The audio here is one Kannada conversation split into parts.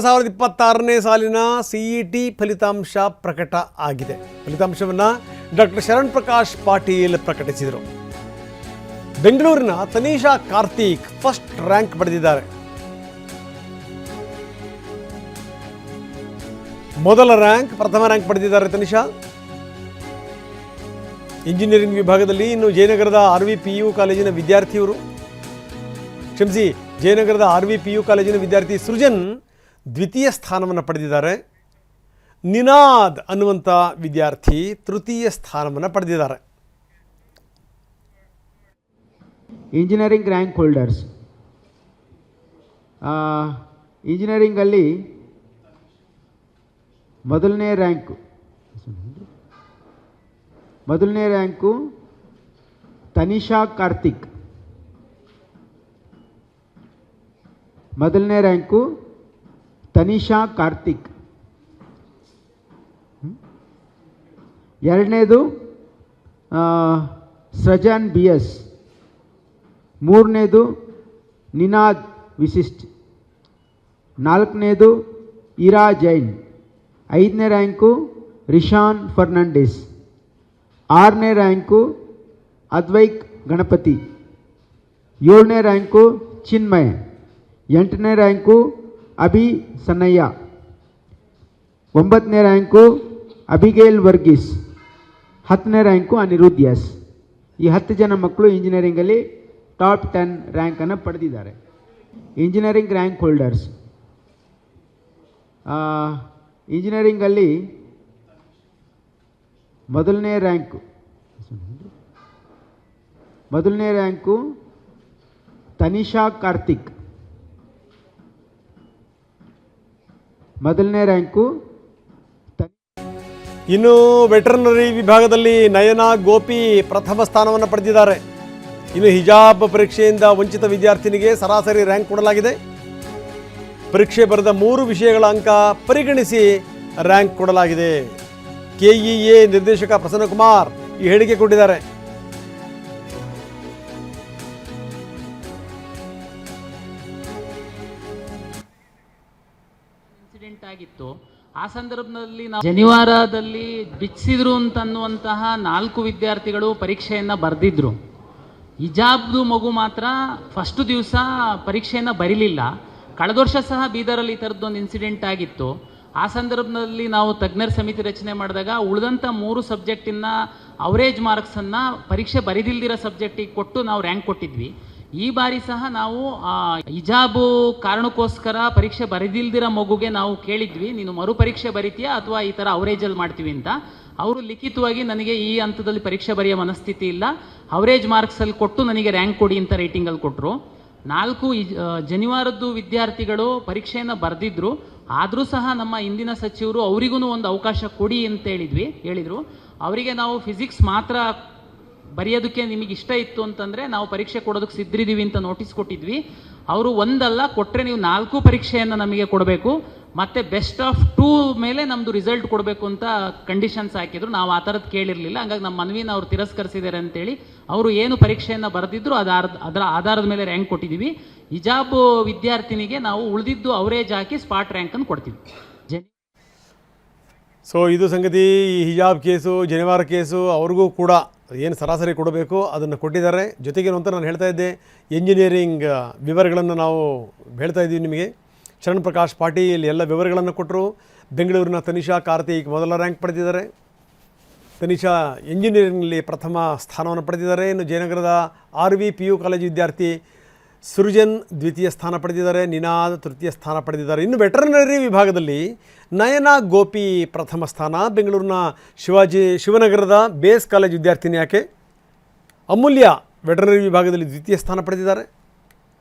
2026ನೇ ಸಾಲಿನ ಸಿಇಟಿ ಫಲಿತಾಂಶ ಪ್ರಕಟ ಆಗಿದೆ. ಫಲಿತಾಂಶವನ್ನು ಡಾಕ್ಟರ್ ಶರಣ್ ಪ್ರಕಾಶ್ ಪಾಟೀಲ್ ಪ್ರಕಟಿಸಿದರು. ಬೆಂಗಳೂರಿನ ತನಿಷಾ ಕಾರ್ತಿಕ್ ಫಸ್ಟ್ ರ್ಯಾಂಕ್ ಪಡೆದಿದ್ದಾರೆ. ಪ್ರಥಮ ರ್ಯಾಂಕ್ ಪಡೆದಿದ್ದಾರೆ ತನಿಷಾ. ಇಂಜಿನಿಯರಿಂಗ್ ವಿಭಾಗದಲ್ಲಿ ಇನ್ನು ಜಯನಗರದ RVPU ಕಾಲೇಜಿನ ವಿದ್ಯಾರ್ಥಿಯವರು ಜಯನಗರದ RVPU ಕಾಲೇಜಿನ ವಿದ್ಯಾರ್ಥಿ ಸೃಜನ್ ದ್ವಿತೀಯ ಸ್ಥಾನವನ್ನು ಪಡೆದಿದ್ದಾರೆ. ನಿನಾದ್ ಅನ್ನುವಂಥ ವಿದ್ಯಾರ್ಥಿ ತೃತೀಯ ಸ್ಥಾನವನ್ನು ಪಡೆದಿದ್ದಾರೆ. ಇಂಜಿನಿಯರಿಂಗ್ ರ್ಯಾಂಕ್ ಹೋಲ್ಡರ್ಸ್, ಇಂಜಿನಿಯರಿಂಗಲ್ಲಿ ಮೊದಲನೇ ರ್ಯಾಂಕು ತನಿಷಾ ಕಾರ್ತಿಕ್. ಮೊದಲನೇ ರ್ಯಾಂಕು ತನಿಷಾ ಕಾರ್ತಿಕ್. ಎರಡನೇದು ಸೃಜನ್ BS. ಮೂರನೇದು ನಿನಾದ್ ವಿಶಿಷ್ಟ್. ನಾಲ್ಕನೇದು ಇರಾ ಜೈನ್. ಐದನೇ ರ್ಯಾಂಕು ರಿಶಾನ್ ಫರ್ನಾಂಡಿಸ್. ಆರನೇ ರ್ಯಾಂಕು ಅದ್ವೈಕ್ ಗಣಪತಿ. ಏಳನೇ ರ್ಯಾಂಕು ಚಿನ್ಮಯ್. ಎಂಟನೇ ರ್ಯಾಂಕು ಅಭಿ ಸನ್ನಯ್ಯ. 9ನೇ ರ್ಯಾಂಕು ಅಬಿಗೇಲ್ ವರ್ಗೀಸ್. 10ನೇ ರ್ಯಾಂಕು ಅನಿರುದ್ಧ್ ಎಸ್. ಈ 10 ಜನ ಮಕ್ಕಳು ಇಂಜಿನಿಯರಿಂಗಲ್ಲಿ ಟಾಪ್ 10 ರ್ಯಾಂಕನ್ನು ಪಡೆದಿದ್ದಾರೆ. ಇಂಜಿನಿಯರಿಂಗ್ ರ್ಯಾಂಕ್ ಹೋಲ್ಡರ್ಸ್, ಇಂಜಿನಿಯರಿಂಗಲ್ಲಿ ಮೊದಲನೇ ರ್ಯಾಂಕು ತನಿಷಾ ಕಾರ್ತಿಕ್. ಮೊದಲನೇ ರ್ಯಾಂಕು. ಇನ್ನು ವೆಟರ್ನರಿ ವಿಭಾಗದಲ್ಲಿ ನಯನಾ ಗೋಪಿ ಪ್ರಥಮ ಸ್ಥಾನವನ್ನು ಪಡೆದಿದ್ದಾರೆ. ಇನ್ನು ಹಿಜಾಬ್ ಪರೀಕ್ಷೆಯಿಂದ ವಂಚಿತ ವಿದ್ಯಾರ್ಥಿನಿಗೆ ಸರಾಸರಿ ರ್ಯಾಂಕ್ ಕೊಡಲಾಗಿದೆ. ಪರೀಕ್ಷೆ ಬರೆದ 3 ವಿಷಯಗಳ ಅಂಕ ಪರಿಗಣಿಸಿ ರ್ಯಾಂಕ್ ಕೊಡಲಾಗಿದೆ. KEA ನಿರ್ದೇಶಕ ಪ್ರಸನ್ನಕುಮಾರ್ ಈ ಹೇಳಿಕೆ ಕೊಟ್ಟಿದ್ದಾರೆ. ಆಗಿತ್ತು. ಆ ಸಂದರ್ಭದಲ್ಲಿ ನಾವು ಜನಿವಾರದಲ್ಲಿ ಬಿಚ್ಚಿದ್ರು ಅಂತನ್ನುವಂತಹ 4 ವಿದ್ಯಾರ್ಥಿಗಳು ಪರೀಕ್ಷೆಯನ್ನು ಬರೆದಿದ್ರು. ಹಿಜಾಬ್ದು ಮಗು ಮಾತ್ರ ಫಸ್ಟ್ ದಿವಸ ಪರೀಕ್ಷೆಯನ್ನು ಬರೀಲಿಲ್ಲ. ಕಳೆದ ವರ್ಷ ಸಹ ಬೀದರಲ್ಲಿ ಈ ಥರದ್ದೊಂದು ಇನ್ಸಿಡೆಂಟ್ ಆಗಿತ್ತು. ಆ ಸಂದರ್ಭದಲ್ಲಿ ನಾವು ತಜ್ಞರ ಸಮಿತಿ ರಚನೆ ಮಾಡಿದಾಗ ಉಳಿದಂಥ 3 ಸಬ್ಜೆಕ್ಟಿನ ಅವರೇಜ್ ಮಾರ್ಕ್ಸನ್ನು ಪರೀಕ್ಷೆ ಬರೆದಿಲ್ದಿರೋ ಸಬ್ಜೆಕ್ಟಿಗೆ ಕೊಟ್ಟು ನಾವು ರ್ಯಾಂಕ್ ಕೊಟ್ಟಿದ್ವಿ. ಈ ಬಾರಿ ಸಹ ನಾವು ಹಿಜಾಬು ಕಾರಣಕ್ಕೋಸ್ಕರ ಪರೀಕ್ಷೆ ಬರೆದಿಲ್ದಿರೋ ಮಗುಗೆ ನಾವು ಕೇಳಿದ್ವಿ, ನೀನು ಮರುಪರೀಕ್ಷೆ ಬರೀತೀಯಾ ಅಥವಾ ಈ ಥರ ಅವರೇಜಲ್ಲಿ ಮಾಡ್ತೀವಿ ಅಂತ. ಅವರು ಲಿಖಿತವಾಗಿ ನನಗೆ ಈ ಹಂತದಲ್ಲಿ ಪರೀಕ್ಷೆ ಬರೆಯೋ ಮನಸ್ಥಿತಿ ಇಲ್ಲ, ಅವರೇಜ್ ಮಾರ್ಕ್ಸಲ್ಲಿ ಕೊಟ್ಟು ನನಗೆ ರ್ಯಾಂಕ್ ಕೊಡಿ ಅಂತ ರೇಟಿಂಗಲ್ಲಿ ಕೊಟ್ಟರು. 4 ಜನಿವಾರದ್ದು ವಿದ್ಯಾರ್ಥಿಗಳು ಪರೀಕ್ಷೆಯನ್ನು ಬರೆದಿದ್ರು. ಆದರೂ ಸಹ ನಮ್ಮ ಇಂದಿನ ಸಚಿವರು ಅವರಿಗೂ ಒಂದು ಅವಕಾಶ ಕೊಡಿ ಅಂತ ಹೇಳಿದರು. ಅವರಿಗೆ ನಾವು ಫಿಸಿಕ್ಸ್ ಮಾತ್ರ ಬರೆಯೋದಕ್ಕೆ ನಿಮಗೆ ಇಷ್ಟ ಇತ್ತು ಅಂತಂದರೆ ನಾವು ಪರೀಕ್ಷೆ ಕೊಡೋದಕ್ಕೆ ಸಿದ್ಧರಿದ್ದೀವಿ ಅಂತ ನೋಟಿಸ್ ಕೊಟ್ಟಿದ್ವಿ. ಅವರು ಒಂದಲ್ಲ ಕೊಟ್ಟರೆ ನೀವು 4 ಪರೀಕ್ಷೆಯನ್ನು ನಮಗೆ ಕೊಡಬೇಕು, ಮತ್ತು ಬೆಸ್ಟ್ ಆಫ್ 2 ಮೇಲೆ ನಮ್ಮದು ರಿಸಲ್ಟ್ ಕೊಡಬೇಕು ಅಂತ ಕಂಡೀಷನ್ಸ್ ಹಾಕಿದ್ರು. ನಾವು ಆ ಥರದ್ದು ಕೇಳಿರಲಿಲ್ಲ. ಹಂಗಾಗಿ ನಮ್ಮ ಮನವಿನ ಅವ್ರು ತಿರಸ್ಕರಿಸಿದ್ದಾರೆ ಅಂತೇಳಿ ಅವರು ಏನು ಪರೀಕ್ಷೆಯನ್ನು ಬರೆದಿದ್ರು ಅದರ ಆಧಾರದ ಮೇಲೆ ರ್ಯಾಂಕ್ ಕೊಟ್ಟಿದ್ದೀವಿ. ಹಿಜಾಬ್ ವಿದ್ಯಾರ್ಥಿನಿಗೆ ನಾವು ಉಳಿದಿದ್ದು ಅವರೇಜ್ ಹಾಕಿ ಸ್ಪಾಟ್ ರ್ಯಾಂಕನ್ನು ಕೊಡ್ತೀವಿ. ಸೊ ಇದು ಸಂಗತಿ. ಈ ಹಿಜಾಬ್ ಕೇಸು, ಜನಿವಾರ ಕೇಸು ಅವ್ರಿಗೂ ಕೂಡ ಏನು ಸರಾಸರಿ ಕೊಡಬೇಕು ಅದನ್ನು ಕೊಟ್ಟಿದ್ದಾರೆ. ಜೊತೆಗೇನು ಅಂತ ನಾನು ಹೇಳ್ತಾ ಇದ್ದೆ, ಇಂಜಿನಿಯರಿಂಗ್ ವಿವರಗಳನ್ನು ನಾವು ಹೇಳ್ತಾ ಇದ್ದೀವಿ ನಿಮಗೆ. ಶರಣ್ ಪ್ರಕಾಶ್ ಪಾಟೀಲ್ ಎಲ್ಲ ವಿವರಗಳನ್ನು ಕೊಟ್ಟರು. ಬೆಂಗಳೂರಿನ ತನಿಷಾ ಕಾರ್ತಿಕ್ ಮೊದಲ ರ್ಯಾಂಕ್ ಪಡೆದಿದ್ದಾರೆ. ತನಿಷಾ ಇಂಜಿನಿಯರಿಂಗ್ನಲ್ಲಿ ಪ್ರಥಮ ಸ್ಥಾನವನ್ನು ಪಡೆದಿದ್ದಾರೆ. ಇನ್ನು ಜಯನಗರದ RVPU ಕಾಲೇಜು ವಿದ್ಯಾರ್ಥಿ ಸೃಜನ್ ದ್ವಿತೀಯ ಸ್ಥಾನ ಪಡೆದಿದ್ದಾರೆ. ನಿನಾದ್ ತೃತೀಯ ಸ್ಥಾನ ಪಡೆದಿದ್ದಾರೆ. ಇನ್ನು ವೆಟರ್ನರಿ ವಿಭಾಗದಲ್ಲಿ ನಯನಾ ಗೋಪಿ ಪ್ರಥಮ ಸ್ಥಾನ. ಬೆಂಗಳೂರಿನ ಶಿವನಗರದ ಬೇಸ್ ಕಾಲೇಜ್ ವಿದ್ಯಾರ್ಥಿನಿ ಆಕೆ. ಅಮೂಲ್ಯ ವೆಟರ್ನರಿ ವಿಭಾಗದಲ್ಲಿ ದ್ವಿತೀಯ ಸ್ಥಾನ ಪಡೆದಿದ್ದಾರೆ.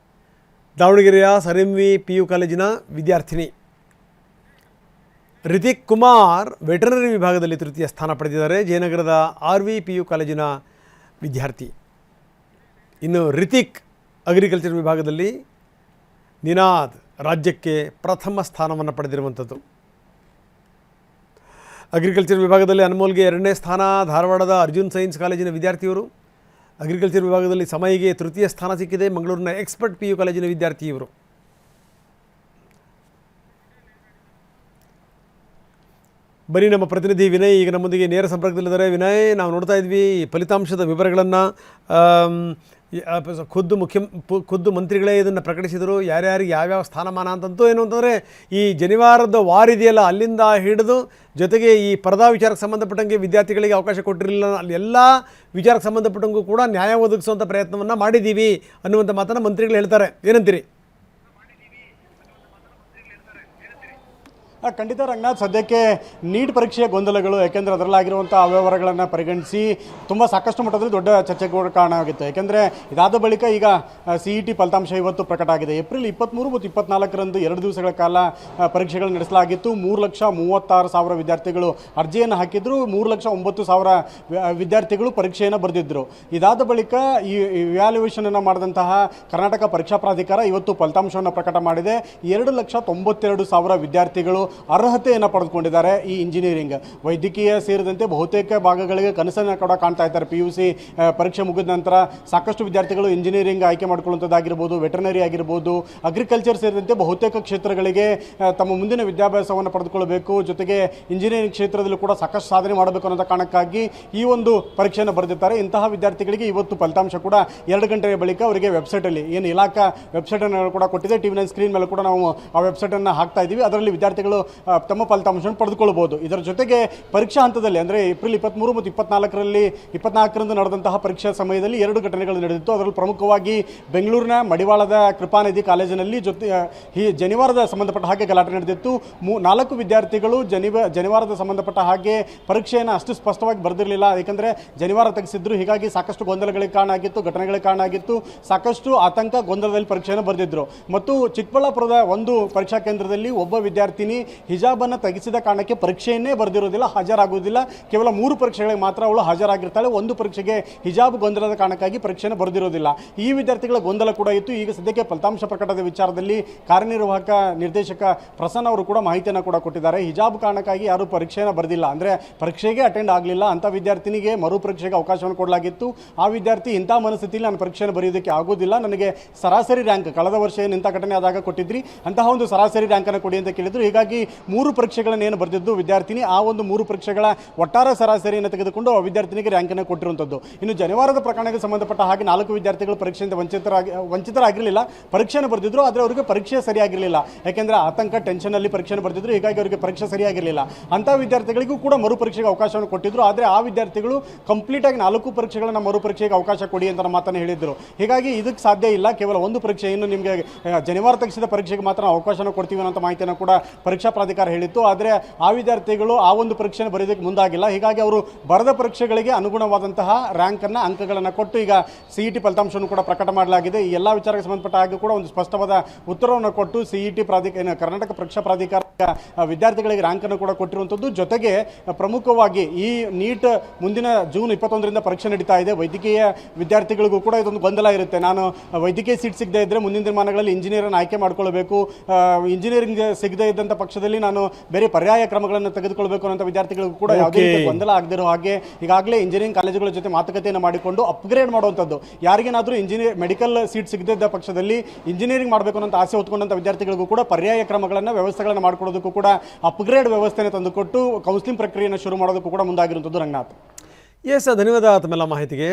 ದಾವಣಗೆರೆಯ RMVPU ಕಾಲೇಜಿನ ವಿದ್ಯಾರ್ಥಿನಿ. ರಿತಿಕ್ ಕುಮಾರ್ ವೆಟರ್ನರಿ ವಿಭಾಗದಲ್ಲಿ ತೃತೀಯ ಸ್ಥಾನ ಪಡೆದಿದ್ದಾರೆ. ಜಯನಗರದ RVPU ಕಾಲೇಜಿನ ವಿದ್ಯಾರ್ಥಿ. ಇನ್ನು ರಿತಿಕ್ ಅಗ್ರಿಕಲ್ಚರ್ ವಿಭಾಗದಲ್ಲಿ, ನಿನಾದ್ ರಾಜ್ಯಕ್ಕೆ ಪ್ರಥಮ ಸ್ಥಾನವನ್ನು ಪಡೆದಿರುವಂಥದ್ದು. ಅಗ್ರಿಕಲ್ಚರ್ ವಿಭಾಗದಲ್ಲಿ ಅನ್ಮೋಲ್ಗೆ 2ನೇ ಸ್ಥಾನ. ಧಾರವಾಡದ ಅರ್ಜುನ್ ಸೈನ್ಸ್ ಕಾಲೇಜಿನ ವಿದ್ಯಾರ್ಥಿಯವರು. ಅಗ್ರಿಕಲ್ಚರ್ ವಿಭಾಗದಲ್ಲಿ ಸಮಯಿಗೆ ತೃತೀಯ ಸ್ಥಾನ ಸಿಕ್ಕಿದೆ. ಮಂಗಳೂರಿನ ಎಕ್ಸ್ಪರ್ಟ್ PU ಕಾಲೇಜಿನ ವಿದ್ಯಾರ್ಥಿ ಇವರು. ಬನ್ನಿ, ನಮ್ಮ ಪ್ರತಿನಿಧಿ ವಿನಯ್ ಈಗ ನಮ್ಮೊಂದಿಗೆ ನೇರ ಸಂಪರ್ಕದಲ್ಲಿದ್ದಾರೆ. ವಿನಯ್, ನಾವು ನೋಡ್ತಾ ಇದ್ವಿ ಈ ಫಲಿತಾಂಶದ ವಿವರಗಳನ್ನು. ಖುದ್ದು ಮಂತ್ರಿಗಳೇ ಇದನ್ನು ಪ್ರಕಟಿಸಿದರು, ಯಾರ್ಯಾರಿಗೆ ಯಾವ್ಯಾವ ಸ್ಥಾನಮಾನ ಅಂತಂತೂ. ಏನು ಅಂತಂದರೆ ಈ ಜನಿವಾರದ ವಾರಿದೆಯಲ್ಲ, ಅಲ್ಲಿಂದ ಹಿಡಿದು ಜೊತೆಗೆ ಈ ಪರದಾ ವಿಚಾರಕ್ಕೆ ಸಂಬಂಧಪಟ್ಟಂಗೆ ವಿದ್ಯಾರ್ಥಿಗಳಿಗೆ ಅವಕಾಶ ಕೊಟ್ಟಿರಲಿಲ್ಲ, ಅಲ್ಲಿ ಎಲ್ಲ ವಿಚಾರಕ್ಕೆ ಸಂಬಂಧಪಟ್ಟಂಗೂ ಕೂಡ ನ್ಯಾಯ ಒದಗಿಸುವಂಥ ಪ್ರಯತ್ನವನ್ನು ಮಾಡಿದ್ದೀವಿ ಅನ್ನುವಂಥ ಮಾತನ್ನು ಮಂತ್ರಿಗಳು ಹೇಳ್ತಾರೆ. ಏನಂತೀರಿ? ಖಂಡಿತ ರಂಗನಾಥ್, ಸದ್ಯಕ್ಕೆ ನೀಟ್ ಪರೀಕ್ಷೆಯ ಗೊಂದಲಗಳು, ಯಾಕೆಂದರೆ ಅದರಲ್ಲಾಗಿರುವಂಥ ಅವ್ಯವಹಾರಗಳನ್ನು ಪರಿಗಣಿಸಿ ತುಂಬ ಸಾಕಷ್ಟು ಮಟ್ಟದಲ್ಲಿ ದೊಡ್ಡ ಚರ್ಚೆಗೆ ಕಾರಣ ಆಗಿತ್ತು. ಯಾಕೆಂದರೆ ಇದಾದ ಬಳಿಕ ಈಗ CET ಫಲಿತಾಂಶ ಇವತ್ತು ಪ್ರಕಟ ಆಗಿದೆ. ಏಪ್ರಿಲ್ 23 ಮತ್ತು 24ರಂದು 2 ದಿವಸಗಳ ಕಾಲ ಪರೀಕ್ಷೆಗಳು ನಡೆಸಲಾಗಿತ್ತು. 3,36,000 ವಿದ್ಯಾರ್ಥಿಗಳು ಅರ್ಜಿಯನ್ನು ಹಾಕಿದ್ರು. 3,09,000 ವಿದ್ಯಾರ್ಥಿಗಳು ಪರೀಕ್ಷೆಯನ್ನು ಬರೆದಿದ್ದರು. ಇದಾದ ಬಳಿಕ ಈ ಇವ್ಯಾಲ್ಯೂಯೇಷನನ್ನು ಮಾಡಿದಂತಹ ಕರ್ನಾಟಕ ಪರೀಕ್ಷಾ ಪ್ರಾಧಿಕಾರ ಇವತ್ತು ಫಲಿತಾಂಶವನ್ನು ಪ್ರಕಟ ಮಾಡಿದೆ. 2,92,000 ವಿದ್ಯಾರ್ಥಿಗಳು ಅರ್ಹತೆಯನ್ನು ಪಡೆದುಕೊಂಡಿದ್ದಾರೆ. ಈ ಇಂಜಿನಿಯರಿಂಗ್, ವೈದ್ಯಕೀಯ ಸೇರಿದಂತೆ ಬಹುತೇಕ ಭಾಗಗಳಿಗೆ ಕನಸನ್ನು ಕೂಡ ಕಾಣ್ತಾ ಇದ್ದಾರೆ. PUC ಪರೀಕ್ಷೆ ಮುಗಿದ ನಂತರ ಸಾಕಷ್ಟು ವಿದ್ಯಾರ್ಥಿಗಳು ಇಂಜಿನಿಯರಿಂಗ್ ಆಯ್ಕೆ ಮಾಡ್ಕೊಳ್ಳುವಂಥದ್ದಾಗಿರ್ಬೋದು, ವೆಟರ್ನರಿ ಆಗಿರ್ಬೋದು, ಅಗ್ರಿಕಲ್ಚರ್ ಸೇರಿದಂತೆ ಬಹುತೇಕ ಕ್ಷೇತ್ರಗಳಿಗೆ ತಮ್ಮ ಮುಂದಿನ ವಿದ್ಯಾಭ್ಯಾಸವನ್ನು ಪಡೆದುಕೊಳ್ಳಬೇಕು, ಜೊತೆಗೆ ಇಂಜಿನಿಯರಿಂಗ್ ಕ್ಷೇತ್ರದಲ್ಲೂ ಕೂಡ ಸಾಕಷ್ಟು ಸಾಧನೆ ಮಾಡಬೇಕು ಅನ್ನೋ ಕಾರಣಕ್ಕಾಗಿ ಈ ಒಂದು ಪರೀಕ್ಷೆಯನ್ನು ಬರೆದಿದ್ದಾರೆ. ಇಂತಹ ವಿದ್ಯಾರ್ಥಿಗಳಿಗೆ ಇವತ್ತು ಫಲಿತಾಂಶ ಕೂಡ 2 ಗಂಟೆಯ ಬಳಿಕ ಅವರಿಗೆ ವೆಬ್ಸೈಟಲ್ಲಿ ಏನು ಇಲಾಖಾ ವೆಬ್ಸೈಟನ್ನು ಕೂಡ ಕೊಟ್ಟಿದೆ, TV9 ಸ್ಕ್ರೀನ್ ಮೇಲೆ ಕೂಡ ನಾವು ಆ ವೆಬ್ಸೈಟನ್ನು ಹಾಕ್ತಾ ಇದ್ದೀವಿ. ಅದರಲ್ಲಿ ವಿದ್ಯಾರ್ಥಿಗಳು ತಮ್ಮ ಫಲಿತಾಂಶವನ್ನು ಪಡೆದುಕೊಳ್ಳಬಹುದು. ಇದರ ಜೊತೆಗೆ ಪರೀಕ್ಷಾ ಹಂತದಲ್ಲಿ ಅಂದರೆ ಏಪ್ರಿಲ್ 23 ಮತ್ತು 24ರಂದು ನಡೆದಂತಹ ಪರೀಕ್ಷಾ ಸಮಯದಲ್ಲಿ 2 ಘಟನೆಗಳು ನಡೆದಿತ್ತು. ಅದರಲ್ಲಿ ಪ್ರಮುಖವಾಗಿ ಬೆಂಗಳೂರಿನ ಮಡಿವಾಳದ ಕೃಪಾನಿಧಿ ಕಾಲೇಜಿನಲ್ಲಿ ಜನಿವಾರದ ಸಂಬಂಧಪಟ್ಟ ಹಾಗೆ ಗಲಾಟೆ ನಡೆದಿತ್ತು. 4 ವಿದ್ಯಾರ್ಥಿಗಳು ಜನಿವಾರದ ಸಂಬಂಧಪಟ್ಟ ಹಾಗೆ ಪರೀಕ್ಷೆಯನ್ನು ಅಷ್ಟು ಸ್ಪಷ್ಟವಾಗಿ ಬರೆದಿರಲಿಲ್ಲ, ಏಕೆಂದರೆ ಜನಿವಾರ ತೆಗೆಸಿದ್ರು. ಹೀಗಾಗಿ ಸಾಕಷ್ಟು ಗೊಂದಲಗಳಿಗೆ ಕಾರಣ ಆಗಿತ್ತು, ಘಟನೆಗಳಿಗೆ ಕಾರಣ ಆಗಿತ್ತು. ಸಾಕಷ್ಟು ಆತಂಕ, ಗೊಂದಲದಲ್ಲಿ ಪರೀಕ್ಷೆಯನ್ನು ಬರೆದಿದ್ರು. ಮತ್ತು ಚಿಕ್ಕಬಳ್ಳಾಪುರದ ಒಂದು ಪರೀಕ್ಷಾ ಕೇಂದ್ರದಲ್ಲಿ ಒಬ್ಬ ವಿದ್ಯಾರ್ಥಿನಿ ಹಿಜಾಬನ್ನು ತೆಗೆಸಿದ ಕಾರಣಕ್ಕೆ ಪರೀಕ್ಷೆಯನ್ನೇ ಬರೆದಿರೋದಿಲ್ಲ, ಹಾಜರಾಗುವುದಿಲ್ಲ. ಕೇವಲ 3 ಪರೀಕ್ಷೆಗಳಿಗೆ ಮಾತ್ರ ಅವಳು ಹಾಜರಾಗಿರ್ತಾಳೆ. ಒಂದು ಪರೀಕ್ಷೆಗೆ ಹಿಜಾಬ್ ಗೊಂದಲದ ಕಾರಣಕ್ಕಾಗಿ ಪರೀಕ್ಷೆಯನ್ನು ಬರೆದಿರೋದಿಲ್ಲ. ಈ ವಿದ್ಯಾರ್ಥಿಗಳ ಗೊಂದಲ ಕೂಡ ಇತ್ತು. ಈಗ ಸದ್ಯಕ್ಕೆ ಫಲಿತಾಂಶ ಪ್ರಕಟದ ವಿಚಾರದಲ್ಲಿ ಕಾರ್ಯನಿರ್ವಾಹಕ ನಿರ್ದೇಶಕ ಪ್ರಸನ್ನ ಅವರು ಕೂಡ ಮಾಹಿತಿಯನ್ನು ಕೂಡ ಕೊಟ್ಟಿದ್ದಾರೆ. ಹಿಜಾಬ್ ಕಾರಣಕ್ಕಾಗಿ ಯಾರು ಪರೀಕ್ಷೆಯನ್ನು ಬರೆದಿಲ್ಲ, ಅಂದರೆ ಪರೀಕ್ಷೆಗೆ ಅಟೆಂಡ್ ಆಗಲಿಲ್ಲ ಅಂತ ವಿದ್ಯಾರ್ಥಿನಿಗೆ ಮರು ಪರೀಕ್ಷೆಗೆ ಅವಕಾಶವನ್ನು ಕೊಡಲಾಗಿತ್ತು. ಆ ವಿದ್ಯಾರ್ಥಿ ಇಂಥ ಮನಸ್ಥಿತಿಯಲ್ಲಿ ನಾನು ಪರೀಕ್ಷೆಯನ್ನು ಬರೆಯೋದಕ್ಕೆ ಆಗೋದಿಲ್ಲ, ನನಗೆ ಸರಾಸರಿ ರ್ಯಾಂಕ್ ಕಳೆದ ವರ್ಷ ಏನು ಇಂಥ ಘಟನೆ ಆದಾಗ ಕೊಟ್ಟಿದ್ರಿ ಅಂತಹ ಒಂದು ಸರಾಸರಿ ರ್ಯಾಂಕನ್ನು ಕೊಡಿ ಅಂತ ಕೇಳಿದ್ರು. ಹೀಗಾಗಿ 3 ಪರೀಕ್ಷೆಗಳನ್ನು ಏನು ಬರೆದಿದ್ದು ವಿದ್ಯಾರ್ಥಿನಿ, ಆ ಒಂದು 3 ಪರೀಕ್ಷೆಗಳ ಒಟ್ಟಾರೆ ಸರಾಸರಿಯನ್ನು ತೆಗೆದುಕೊಂಡು ಆ ವಿದ್ಯಾರ್ಥಿನಿಗೆ ರ್ಯಾಂಕನ್ನು ಕೊಟ್ಟಿರುವಂಥದ್ದು. ಇನ್ನು ಜನಿವಾರದ ಪ್ರಕರಣಕ್ಕೆ ಸಂಬಂಧಪಟ್ಟ ಹಾಗೆ 4 ವಿದ್ಯಾರ್ಥಿಗಳು ಪರೀಕ್ಷೆಯಿಂದ ವಂಚಿತರಾಗಿರಲಿಲ್ಲ, ಪರೀಕ್ಷೆಯನ್ನು ಬರೆದಿದ್ರು. ಆದರೆ ಅವರಿಗೆ ಪರೀಕ್ಷೆ ಸರಿಯಾಗಿರಲಿಲ್ಲ, ಯಾಕೆಂದರೆ ಆತಂಕ, ಟೆನ್ಷನಲ್ಲಿ ಪರೀಕ್ಷೆಯನ್ನು ಬರೆದಿದ್ರು. ಹೀಗಾಗಿ ಅವರಿಗೆ ಪರೀಕ್ಷೆ ಸರಿಯಾಗಿರಲಿಲ್ಲ. ಅಂಥ ವಿದ್ಯಾರ್ಥಿಗಳಿಗೂ ಕೂಡ ಮರು ಪರೀಕ್ಷೆಗೆ ಅವಕಾಶವನ್ನು ಕೊಟ್ಟಿದ್ರು. ಆದರೆ ಆ ವಿದ್ಯಾರ್ಥಿಗಳು ಕಂಪ್ಲೀಟಾಗಿ 4 ಪರೀಕ್ಷೆಗಳನ್ನು ಮರು ಪರೀಕ್ಷೆಗೆ ಅವಕಾಶ ಕೊಡಿ ಅಂತ ಮಾತನ್ನು ಹೇಳಿದ್ರು. ಹೀಗಾಗಿ ಇದಕ್ಕೆ ಸಾಧ್ಯ ಇಲ್ಲ, ಕೇವಲ ಒಂದು ಪರೀಕ್ಷೆ, ಇನ್ನು ನಿಮಗೆ ಜನಿವಾರ ತೆಗೆಸಿದ ಪರೀಕ್ಷೆಗೆ ಮಾತ್ರ ಅವಕಾಶವನ್ನು ಕೊಡ್ತೀವಿ ಅನ್ನೋ ಮಾಹಿತಿಯನ್ನು ಕೂಡ ಪರೀಕ್ಷಾ ಪ್ರಾಧಿಕಾರ ಹೇಳಿತ್ತು. ಆದರೆ ಆ ವಿದ್ಯಾರ್ಥಿಗಳು ಆ ಒಂದು ಪರೀಕ್ಷೆಯನ್ನು ಬರೆಯೋದಕ್ಕೆ ಮುಂದಾಗಿಲ್ಲ. ಹೀಗಾಗಿ ಅವರು ಬರೆದ ಪರೀಕ್ಷೆಗಳಿಗೆ ಅನುಗುಣವಾದಂತಹ ರ್ಯಾಂಕನ್ನು, ಅಂಕಗಳನ್ನು ಕೊಟ್ಟು ಈಗ CET ಫಲಿತಾಂಶವನ್ನು ಕೂಡ ಪ್ರಕಟ ಮಾಡಲಾಗಿದೆ. ಈ ಎಲ್ಲ ವಿಚಾರಕ್ಕೆ ಸಂಬಂಧಪಟ್ಟ ಹಾಗೆ ಕೂಡ ಒಂದು ಸ್ಪಷ್ಟವಾದ ಉತ್ತರವನ್ನು ಕೊಟ್ಟು CET ಕರ್ನಾಟಕ ಪರೀಕ್ಷಾ ಪ್ರಾಧಿಕಾರ ವಿದ್ಯಾರ್ಥಿಗಳಿಗೆ ರ್ಯಾಂಕನ್ನು ಕೂಡ ಕೊಟ್ಟಿರುವಂಥದ್ದು. ಜೊತೆಗೆ ಪ್ರಮುಖವಾಗಿ ಈ ನೀಟ್ ಮುಂದಿನ ಜೂನ್ 21ರಿಂದ ಪರೀಕ್ಷೆ ನಡೀತಾ ಇದೆ. ವೈದ್ಯಕೀಯ ವಿದ್ಯಾರ್ಥಿಗಳಿಗೂ ಕೂಡ ಇದೊಂದು ಗೊಂದಲ ಇರುತ್ತೆ. ನಾನು ವೈದ್ಯಕೀಯ ಸೀಟ್ ಸಿಗದೇ ಇದ್ದರೆ ಮುಂದಿನ ದಿನಮಾನಗಳಲ್ಲಿ ಇಂಜಿನಿಯರನ್ನು ಆಯ್ಕೆ ಮಾಡ್ಕೊಳ್ಬೇಕು, ಇಂಜಿನಿಯರಿಂಗ್ ಸಿಗದೇ ಇದ್ದಂಥ ಪಕ್ಷದಲ್ಲಿ ನಾನು ಬೇರೆ ಪರ್ಯಾಯ ಕ್ರಮಗಳನ್ನು ತೆಗೆದುಕೊಳ್ಬೇಕು ಅನ್ನೋ ವಿದ್ಯಾರ್ಥಿಗಳಿಗೂ ಕೂಡ ಯಾವುದೇ ರೀತಿಯ ಗೊಂದಲ ಆಗದಿರೋ ಹಾಗೆ ಈಗಾಗಲೇ ಇಂಜಿನಿಯರಿಂಗ್ ಕಾಲೇಜುಗಳ ಜೊತೆ ಮಾತುಕತೆಯನ್ನು ಮಾಡಿಕೊಂಡು ಅಪ್ಗ್ರೇಡ್ ಮಾಡುವಂಥದ್ದು. ಯಾರಿಗೇನಾದರೂ ಮೆಡಿಕಲ್ ಸೀಟ್ ಸಿಗದೇ ಇದ್ದ ಪಕ್ಷದಲ್ಲಿ ಇಂಜಿನಿಯರಿಂಗ್ ಮಾಡಬೇಕು ಅನ್ನೋ ಆಸೆ ಹೊತ್ಕೊಂಡಂಥ ವಿದ್ಯಾರ್ಥಿಗಳಿಗೂ ಕೂಡ ಪರ್ಯಾಯ ಕ್ರಮಗಳನ್ನು, ವ್ಯವಸ್ಥೆಗಳನ್ನು ಮಾಡಿಕೊಡೋದಕ್ಕೂ ಕೂಡ ಅಪ್ಗ್ರೇಡ್ ವ್ಯವಸ್ಥೆಯನ್ನು ತಂದುಕೊಟ್ಟು ಕೌನ್ಸಿಲಿಂಗ್ ಪ್ರಕ್ರಿಯೆಯನ್ನು ಶುರು ಮಾಡೋದಕ್ಕೂ ಕೂಡ ಮುಂದಾಗಿರುವಂಥದ್ದು. ರಂಗನಾಥ್, ಎಸ್, ಧನ್ಯವಾದ ತಮ್ಮೆಲ್ಲ ಮಾಹಿತಿಗೆ.